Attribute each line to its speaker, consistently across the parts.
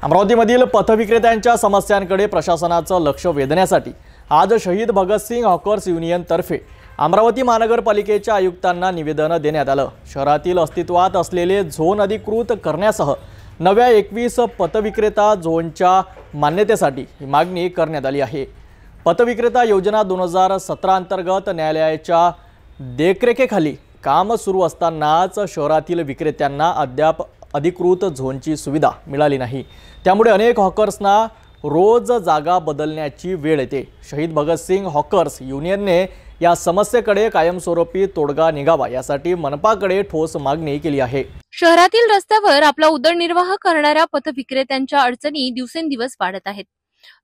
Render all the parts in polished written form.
Speaker 1: अमरावतीमधील पथविक्रेत्यांच्या समस्यांकडे प्रशासनाचं लक्ष वेधण्यासाठी आज शहीद भगतसिंग हॉकर्स युनियन तर्फे अमरावती महानगरपालिकेच्या आयुक्तांना निवेदन देण्यात आलं। शहरातील अस्तित्वात असलेले झोन अधिकृत करण्यासह नव्या 21 पथविक्रेता झोनच्या मान्यतेसाठी ही मागणी करण्यात आली आहे। पथविक्रेता योजना 2017 अंतर्गत न्यायालयाच्या देखरेखीखाली काम सुरू असतानाच शहरातील विक्रेत्यांना अद्याप अधिकृत झोनची सुविधा मिळाली नाही। त्यामुळे अनेक हॉकर्सना रोज जागा बदलण्याची वेळ येते। शहीद भगतसिंग हॉकर्स युनियनने या समस्येकडे कायमस्वरूपी तोडगा निघावा यासाठी मनपाकडे ठोस मागणी केली आहे।
Speaker 2: शहरातील रस्त्यावर आपला उदरनिर्वाह करणाऱ्या पथविक्रेत्यांच्या अडचणी दिवसेंदिवस वाढत आहेत।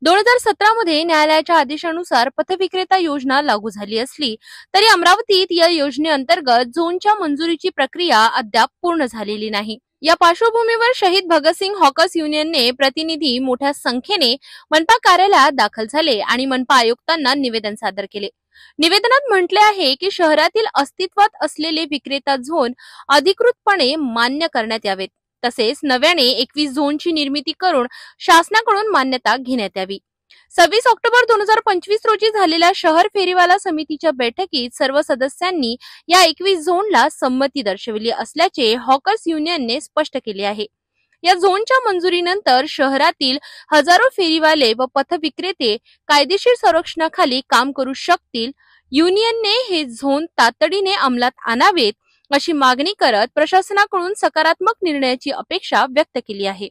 Speaker 2: 2017 मध्ये न्यायालयाच्या आदेशानुसार पथविक्रेता योजना लागू झाली असली तरी अमरावतीत या योजनेअंतर्गत झोनच्या मंजुरीची प्रक्रिया अद्याप पूर्ण झालेली नाही। या पार्श्वभूमीवर शहीद भगतसिंग हॉकर्स युनियनने प्रतिनिधी मोठ्या संख्येने मनपा कार्यालयात दाखल झाले आणि मनपा आयुक्तांना निवेदन सादर केले। निवेदनात म्हटले आहे की शहरातील अस्तित्वात असलेले विक्रेता झोन अधिकृतपणे मान्य करण्यात यावेत, तसेच नव्याने 21 झोनची निर्मिती करून शासनाकडून मान्यता घेण्यात यावी। 26 ऑक्टोबर 2025 रोजी झालेल्या शहर फेरीवाला समितीच्या बैठकीत सर्व सदस्यांनी या 21 झोनला संमती दर्शविली असल्याचे हॉकर्स युनियनने स्पष्ट केले आहे। या झोनच्या मंजुरीनंतर शहरातील हजारो फेरीवाले व पथविक्रेते कायदेशीर संरक्षणाखाली काम करू शकतील। युनियनने हे झोन तातडीने अंमलात आणावेत अशी मागणी करत प्रशासनाकडून सकारात्मक निर्णयाची अपेक्षा व्यक्त केली आहे।